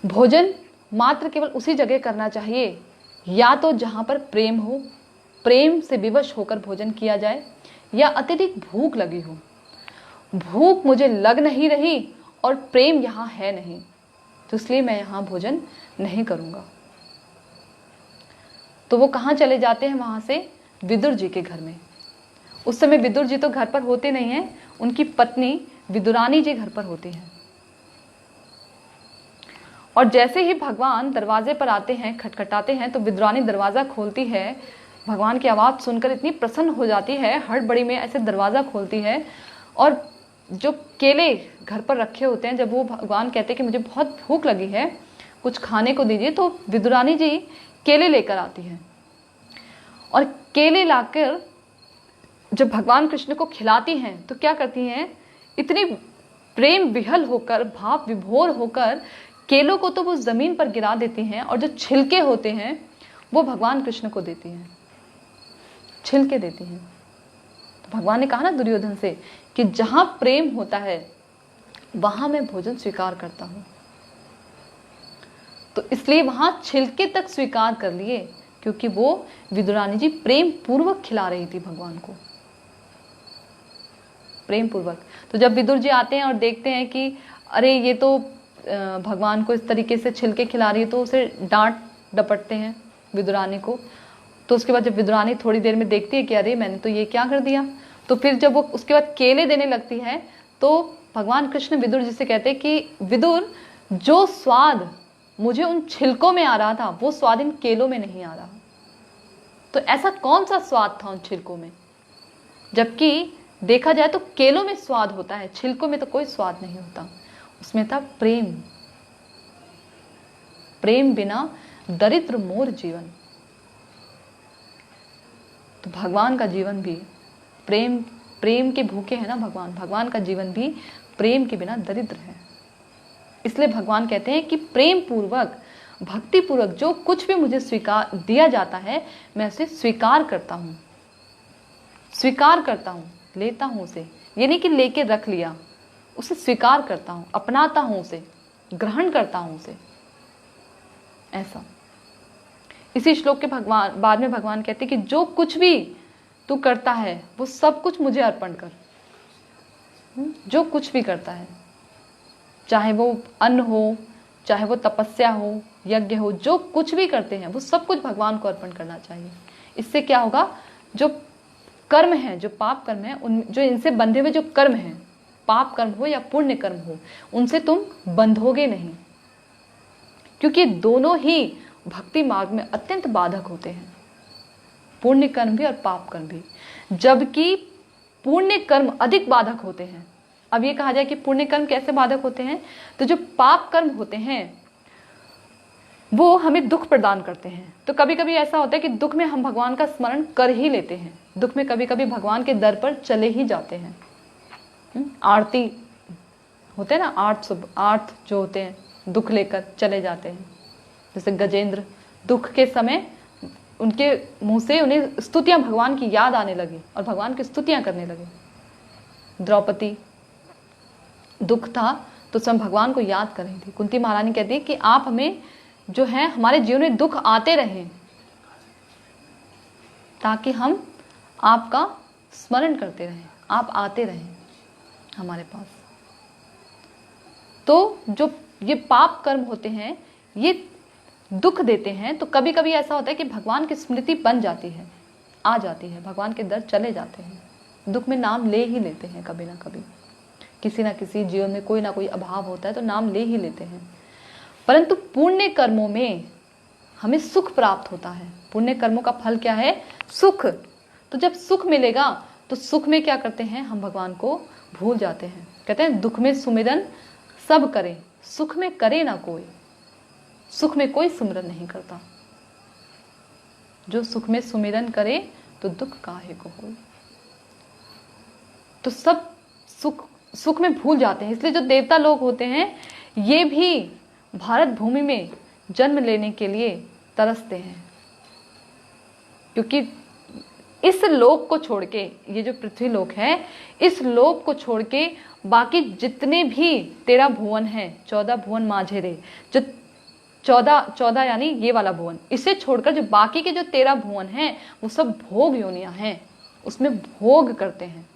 भोजन मात्र केवल उसी जगह करना चाहिए या तो जहाँ पर प्रेम हो, प्रेम से विवश होकर भोजन किया जाए, या अत्यधिक भूख लगी हो। भूख मुझे लग नहीं रही और प्रेम यहाँ है नहीं, तो इसलिए मैं यहाँ भोजन नहीं करूँगा। तो वो कहाँ चले जाते हैं, वहाँ से विदुर जी के घर में। उस समय विदुर जी तो घर पर होते नहीं हैं, उनकी पत्नी विदुरानी जी घर पर होती हैं। और जैसे ही भगवान दरवाजे पर आते हैं, खटखटाते हैं, तो विदुरानी दरवाज़ा खोलती है। भगवान की आवाज़ सुनकर इतनी प्रसन्न हो जाती है, हड़बड़ी में ऐसे दरवाज़ा खोलती है, और जो केले घर पर रखे होते हैं, जब वो भगवान कहते हैं कि मुझे बहुत भूख लगी है, कुछ खाने को दीजिए, तो विदुरानी जी केले लेकर आती हैं। और केले लाकर जब भगवान कृष्ण को खिलाती हैं तो क्या करती हैं, इतनी प्रेम विहल होकर, भाव विभोर होकर केलों को तो वो ज़मीन पर गिरा देती हैं, और जो छिलके होते हैं वो भगवान कृष्ण को देती हैं, छिलके देती हैं। तो भगवान ने कहा ना दुर्योधन से कि जहाँ प्रेम होता है वहाँ मैं भोजन स्वीकार करता हूँ। तो इसलिए वहाँ छिलके तक स्वीकार कर लिए, क्योंकि वो विदुरानी जी प्रेम पूर्वक खिला रही थी भगवान को, प्रेम पूर्वक। तो जब विदुर जी आते हैं और देखते हैं कि अरे ये तो भगवान को इस तरीके से छिलके खिला रही है, तो उसे डांट डपटते हैं विदुरानी को। तो उसके बाद जब विदुरानी थोड़ी देर में देखती है कि अरे मैंने तो ये क्या कर दिया, तो फिर जब वो उसके बाद केले देने लगती है, तो भगवान कृष्ण विदुर जी से कहते हैं कि विदुर, जो स्वाद मुझे उन छिलकों में आ रहा था वो स्वाद इन केलों में नहीं आ रहा। तो ऐसा कौन सा स्वाद था उन छिलकों में, जबकि देखा जाए तो केलों में स्वाद होता है, छिलकों में तो कोई स्वाद नहीं होता। उसमें था प्रेम। प्रेम बिना दरिद्र मोर जीवन। तो भगवान का जीवन भी प्रेम के भूखे हैं ना भगवान का जीवन भी प्रेम के बिना दरिद्र है। इसलिए भगवान कहते हैं कि प्रेम पूर्वक, भक्ति पूर्वक जो कुछ भी मुझे स्वीकार दिया जाता है, मैं उसे स्वीकार करता हूँ, लेता हूँ उसे। ये नहीं कि लेके रख लिया, उसे स्वीकार करता हूँ, अपनाता हूँ उसे, ग्रहण करता हूँ उसे, ऐसा। इसी श्लोक के बाद में भगवान कहते हैं कि जो कुछ भी तू करता है वो सब कुछ मुझे अर्पण कर। जो कुछ भी करता है, चाहे वो अन्न हो, चाहे वो तपस्या हो, यज्ञ हो, जो कुछ भी करते हैं वो सब कुछ भगवान को अर्पण करना चाहिए। इससे क्या होगा, जो कर्म है, जो पाप कर्म है, उन जो इनसे बंधे हुए जो कर्म हैं, पाप कर्म हो या पुण्य कर्म हो, उनसे तुम बंधोगे नहीं, क्योंकि दोनों ही भक्ति मार्ग में अत्यंत बाधक होते हैं, पुण्य कर्म भी और पाप कर्म भी। जबकि पुण्य कर्म अधिक बाधक होते हैं। अब ये कहा जाए कि पुण्य कर्म कैसे बाधक होते हैं, तो जो पाप कर्म होते हैं वो हमें दुख प्रदान करते हैं। तो कभी कभी ऐसा होता है कि दुख में हम भगवान का स्मरण कर ही लेते हैं, दुख में कभी कभी भगवान के दर पर चले ही जाते हैं। आरती होते हैं ना, आर्थ जो होते हैं दुख लेकर चले जाते हैं। जैसे गजेंद्र, दुख के समय उनके मुंह से उन्हें स्तुतियां, भगवान की याद आने लगी और भगवान की स्तुतियां करने लगे। द्रौपदी, दुख था तो स्वयं भगवान को याद कर रही थी। कुंती महारानी कहती है कि आप हमें जो है, हमारे जीवन में दुख आते रहें ताकि हम आपका स्मरण करते रहें, आप आते रहें हमारे पास। तो जो ये पाप कर्म होते हैं ये दुख देते हैं। तो कभी कभी ऐसा होता है कि भगवान की स्मृति बन जाती है, आ जाती है, भगवान के दर चले जाते हैं, दुख में नाम ले ही लेते हैं। कभी ना कभी किसी ना किसी जीवन में कोई ना कोई अभाव होता है तो नाम ले ही लेते हैं। परंतु पुण्य कर्मों में हमें सुख प्राप्त होता है। पुण्य कर्मों का फल क्या है? सुख। तो जब सुख मिलेगा तो सुख में क्या करते हैं, हम भगवान को भूल जाते हैं। कहते हैं दुख में सुमिरन सब करे, सुख में करे ना कोई। सुख में कोई सुमिरन नहीं करता। जो सुख में सुमिरन करे तो दुख काहे को हो। तो सब सुख में भूल जाते हैं। इसलिए जो देवता लोग होते हैं ये भी भारत भूमि में जन्म लेने के लिए तरसते हैं, क्योंकि इस लोक को छोड़ के, ये जो पृथ्वी लोक है, इस लोक को छोड़ के बाकी जितने भी 13 भुवन हैं, 14 भुवन माझे रे, जो 14 यानी ये वाला भुवन, इसे छोड़कर जो बाकी के जो 13 भुवन हैं वो सब भोग योनियां हैं, उसमें भोग करते हैं।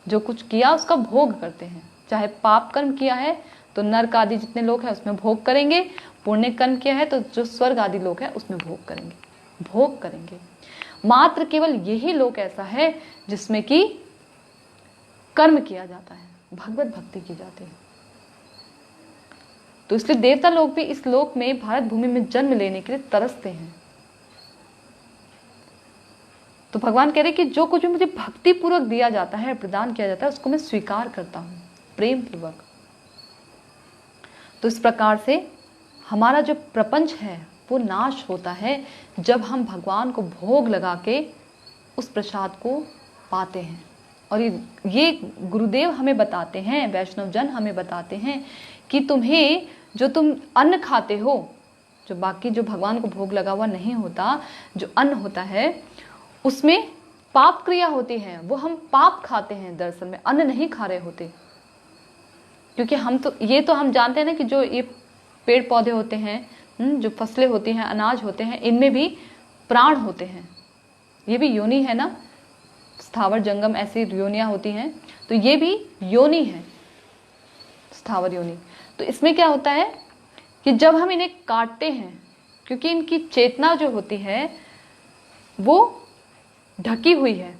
जो कुछ किया उसका भोग करते हैं। चाहे पाप कर्म किया है तो नरक आदि जितने लोग हैं उसमें भोग करेंगे, पुण्य कर्म किया है तो जो स्वर्ग आदि लोग हैं उसमें भोग करेंगे। मात्र केवल यही लोक ऐसा है जिसमें कि कर्म किया जाता है, भगवत भक्ति की जाती है। तो इसलिए देवता लोग भी इस लोक में भारत भूमि में जन्म लेने के लिए तरसते हैं। तो भगवान कह रहे कि जो कुछ भी मुझे भक्ति पूर्वक दिया जाता है, प्रदान किया जाता है, उसको मैं स्वीकार करता हूं प्रेम पूर्वक। तो इस प्रकार से हमारा जो प्रपंच है वो नाश होता है जब हम भगवान को भोग लगा के उस प्रसाद को पाते हैं। और ये गुरुदेव हमें बताते हैं, वैष्णव जन हमें बताते हैं कि तुम्हें जो तुम अन्न खाते हो, जो बाकी जो भगवान को भोग लगा हुआ नहीं होता, जो अन्न होता है उसमें पाप क्रिया होती है, वो हम पाप खाते हैं, दरअसल में अन्न नहीं खा रहे होते। क्योंकि हम तो ये तो हम जानते हैं ना कि जो ये पेड़ पौधे होते हैं, जो फसलें होती हैं, अनाज होते हैं, इनमें भी प्राण होते हैं, ये भी योनि है ना, स्थावर जंगम ऐसी योनियां होती हैं, तो ये भी योनि है, स्थावर योनि। तो इसमें क्या होता है कि जब हम इन्हें काटते हैं, क्योंकि इनकी चेतना जो होती है वो ढकी हुई है,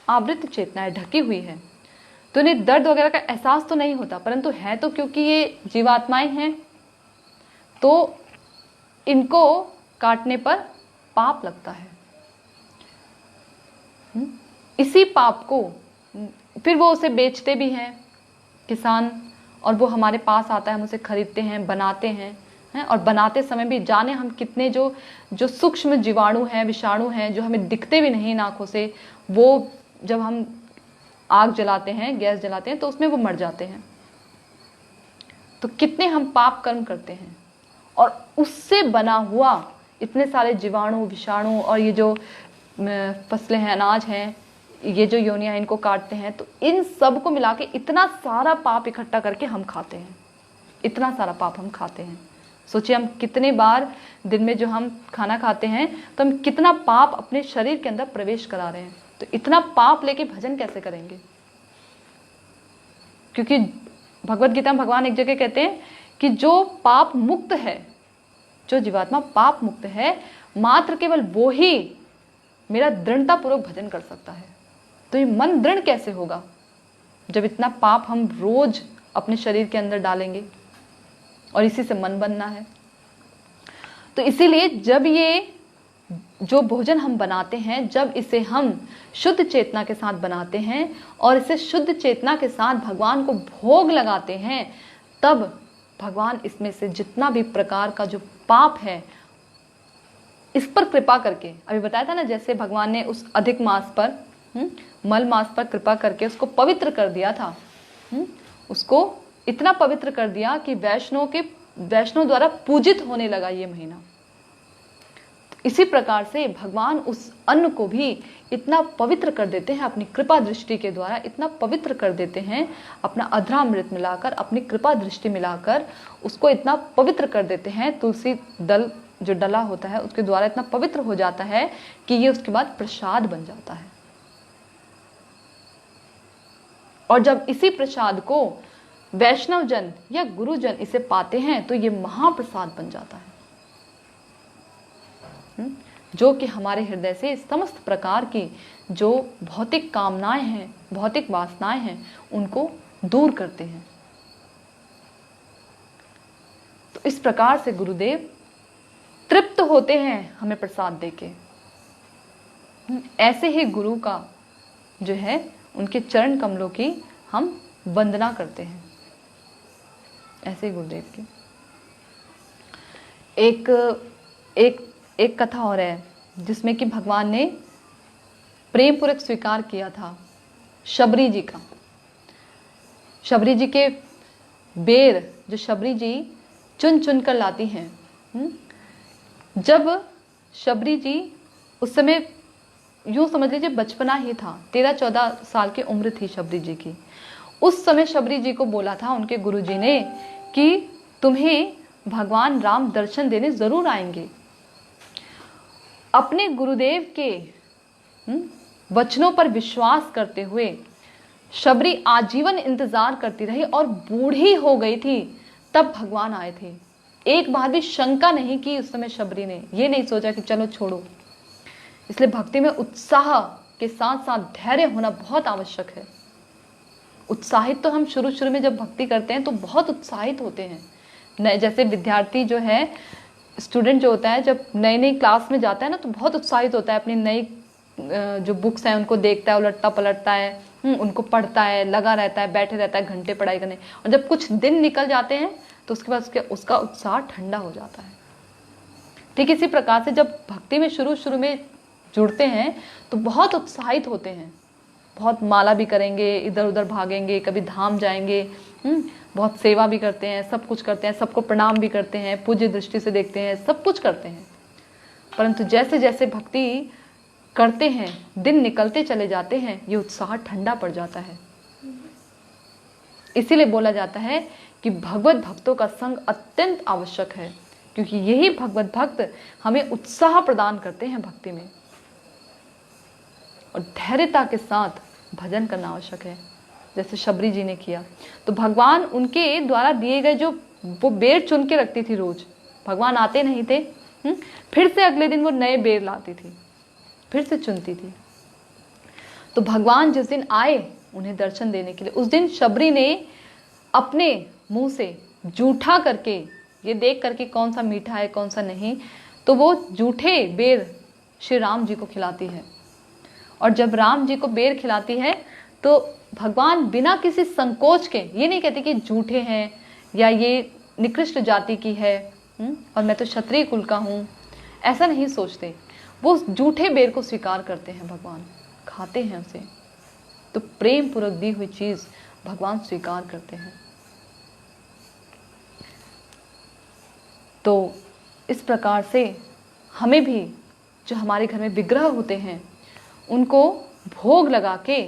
आवृत चेतना है, ढकी हुई है, तो इन्हें दर्द वगैरह का एहसास तो नहीं होता, परंतु है तो क्योंकि ये जीवात्माएं हैं तो इनको काटने पर पाप लगता है। इसी पाप को फिर वो उसे बेचते भी हैं किसान, और वो हमारे पास आता है, हम उसे खरीदते हैं, बनाते हैं, और बनाते समय भी जाने हम कितने जो सूक्ष्म जीवाणु हैं, विषाणु हैं, जो हमें दिखते भी नहीं आंखों से, वो जब हम आग जलाते हैं, गैस जलाते हैं, तो उसमें वो मर जाते हैं। तो कितने हम पाप कर्म करते हैं, और उससे बना हुआ इतने सारे जीवाणु, विषाणु, और ये जो फसलें हैं, अनाज हैं, ये जो योनियां इनको काटते हैं, तो इन सब को मिला के इतना सारा पाप इकट्ठा करके हम खाते हैं, इतना सारा पाप हम खाते हैं। सोचिए हम कितने बार दिन में जो हम खाना खाते हैं तो हम कितना पाप अपने शरीर के अंदर प्रवेश करा रहे हैं। तो इतना पाप लेके भजन कैसे करेंगे? क्योंकि भगवत गीता में भगवान एक जगह कहते हैं कि जो पाप मुक्त है, जो जीवात्मा पाप मुक्त है, मात्र केवल वो ही मेरा दृढ़ता पूर्वक भजन कर सकता है। तो ये मन दृढ़ कैसे होगा जब इतना पाप हम रोज अपने शरीर के अंदर डालेंगे, और इसी से मन बनना है। तो इसीलिए जब ये जो भोजन हम बनाते हैं, जब इसे हम शुद्ध चेतना के साथ बनाते हैं और इसे शुद्ध चेतना के साथ भगवान को भोग लगाते हैं, तब भगवान इसमें से जितना भी प्रकार का जो पाप है इस पर कृपा करके, अभी बताया था ना, जैसे भगवान ने उस अधिक मास पर, मल मास पर कृपा करके उसको पवित्र कर दिया था, उसको इतना पवित्र कर दिया कि वैष्णव द्वारा पूजित होने लगा ये महीना। इसी प्रकार से भगवान उस अन्न को भी इतना पवित्र कर देते हैं अपनी कृपा दृष्टि के द्वारा, इतना पवित्र कर देते हैं, अपना अधरामृत मिलाकर, अपनी कृपा दृष्टि मिलाकर उसको इतना पवित्र कर देते हैं। तुलसी दल जो डला होता है उसके द्वारा इतना पवित्र हो जाता है कि ये उसके बाद प्रसाद बन जाता है। और जब इसी प्रसाद को वैष्णव जन या गुरुजन इसे पाते हैं तो ये महाप्रसाद बन जाता है, जो कि हमारे हृदय से समस्त प्रकार की जो भौतिक कामनाएं हैं, भौतिक वासनाएं हैं, उनको दूर करते हैं। तो इस प्रकार से गुरुदेव तृप्त होते हैं हमें प्रसाद देके। ऐसे ही गुरु का जो है, उनके चरण कमलों की हम वंदना करते हैं, ऐसे ही गुरुदेव की। एक कथा और है जिसमें कि भगवान ने प्रेम पूर्वक स्वीकार किया था शबरी जी का। शबरी जी के बेर जो शबरी जी चुन चुन कर लाती हैं, जब शबरी जी उस समय यूँ समझ लीजिए बचपना ही था, 13-14 साल की उम्र थी शबरी जी की। उस समय शबरी जी को बोला था उनके गुरुजी ने कि तुम्हें भगवान राम दर्शन देने ज़रूर आएंगे। अपने गुरुदेव के वचनों पर विश्वास करते हुए शबरी आजीवन इंतजार करती रही और बूढ़ी हो गई थी, तब भगवान आए थे। एक बार भी शंका नहीं की उस समय शबरी ने, ये नहीं सोचा कि चलो छोड़ो। इसलिए भक्ति में उत्साह के साथ साथ धैर्य होना बहुत आवश्यक है। उत्साहित तो हम शुरू शुरू में जब भक्ति करते हैं तो बहुत उत्साहित होते हैं। नए जैसे विद्यार्थी जो है, स्टूडेंट जो होता है, जब नई नई क्लास में जाता है ना तो बहुत उत्साहित होता है, अपनी नई जो बुक्स हैं उनको देखता है, उलटता पलटता है, उनको पढ़ता है, लगा रहता है, बैठे रहता है घंटे पढ़ाई करने। और जब कुछ दिन निकल जाते हैं तो उसके बाद उसका उत्साह ठंडा हो जाता है। ठीक इसी प्रकार से जब भक्ति में शुरू में जुड़ते हैं तो बहुत उत्साहित होते हैं, बहुत माला भी करेंगे, इधर उधर भागेंगे, कभी धाम जाएंगे, बहुत सेवा भी करते हैं, सब कुछ करते हैं, सबको प्रणाम भी करते हैं, पूज्य दृष्टि से देखते हैं, सब कुछ करते हैं। परंतु जैसे जैसे भक्ति करते हैं, दिन निकलते चले जाते हैं, ये उत्साह ठंडा पड़ जाता है। इसीलिए बोला जाता है कि भगवत भक्तों का संग अत्यंत आवश्यक है, क्योंकि यही भगवत भक्त हमें उत्साह प्रदान करते हैं भक्ति में। और धैर्यता के साथ भजन करना आवश्यक है, जैसे शबरी जी ने किया। तो भगवान उनके द्वारा दिए गए जो वो बेर चुन के रखती थी, रोज भगवान आते नहीं थे, फिर से अगले दिन वो नए बेर लाती थी, फिर से चुनती थी। तो भगवान जिस दिन आए उन्हें दर्शन देने के लिए, उस दिन शबरी ने अपने मुंह से जूठा करके, ये देख करके कौन सा मीठा है कौन सा नहीं, तो वो जूठे बेर श्री राम जी को खिलाती है। और जब राम जी को बेर खिलाती है तो भगवान बिना किसी संकोच के, ये नहीं कहते कि झूठे हैं या ये निकृष्ट जाति की है और मैं तो क्षत्रिय कुल का हूँ, ऐसा नहीं सोचते। वो झूठे बेर को स्वीकार करते हैं, भगवान खाते हैं उसे। तो प्रेम पूर्वक दी हुई चीज भगवान स्वीकार करते हैं। तो इस प्रकार से हमें भी जो हमारे घर में विग्रह होते हैं उनको भोग लगा के,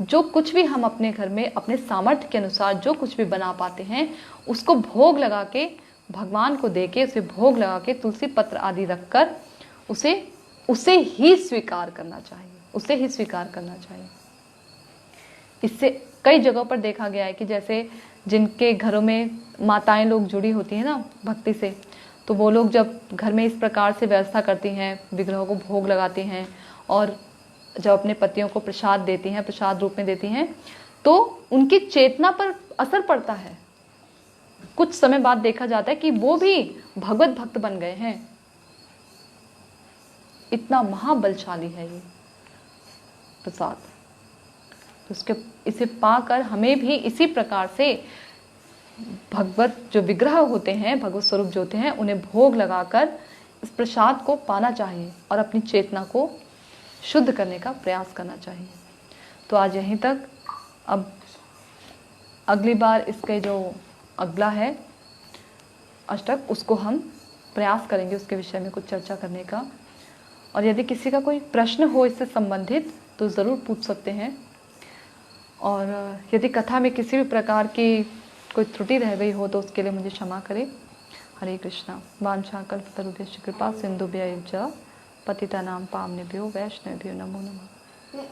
जो कुछ भी हम अपने घर में अपने सामर्थ्य के अनुसार जो कुछ भी बना पाते हैं उसको भोग लगा के भगवान को दे के, उसे भोग लगा के तुलसी पत्र आदि रखकर उसे ही स्वीकार करना चाहिए, उसे ही स्वीकार करना चाहिए। इससे कई जगहों पर देखा गया है कि जैसे जिनके घरों में माताएं लोग जुड़ी होती हैं ना भक्ति से, तो वो लोग जब घर में इस प्रकार से व्यवस्था करती हैं, विग्रहों को भोग लगाती हैं और जब अपने पतियों को प्रसाद देती हैं, प्रसाद रूप में देती हैं, तो उनकी चेतना पर असर पड़ता है। कुछ समय बाद देखा जाता है कि वो भी भगवत भक्त बन गए हैं। इतना महाबलशाली है ये प्रसाद। तो इसे पाकर हमें भी इसी प्रकार से भगवत जो विग्रह होते हैं, भगवत स्वरूप जो होते हैं, उन्हें भोग लगाकर इस प्रसाद को पाना चाहिए और अपनी चेतना को शुद्ध करने का प्रयास करना चाहिए। तो आज यहीं तक। अब अगली बार इसके जो अगला है अष्टक, उसको हम प्रयास करेंगे उसके विषय में कुछ चर्चा करने का। और यदि किसी का कोई प्रश्न हो इससे संबंधित तो ज़रूर पूछ सकते हैं। और यदि कथा में किसी भी प्रकार की कोई त्रुटि रह गई हो तो उसके लिए मुझे क्षमा करें। हरे कृष्णा। वांछा कल्पतरुभ्यश्च कृपा सिंधुभ्यैव च पतितानां पावनेभ्यो वैष्णवेभ्यो नमो नमः।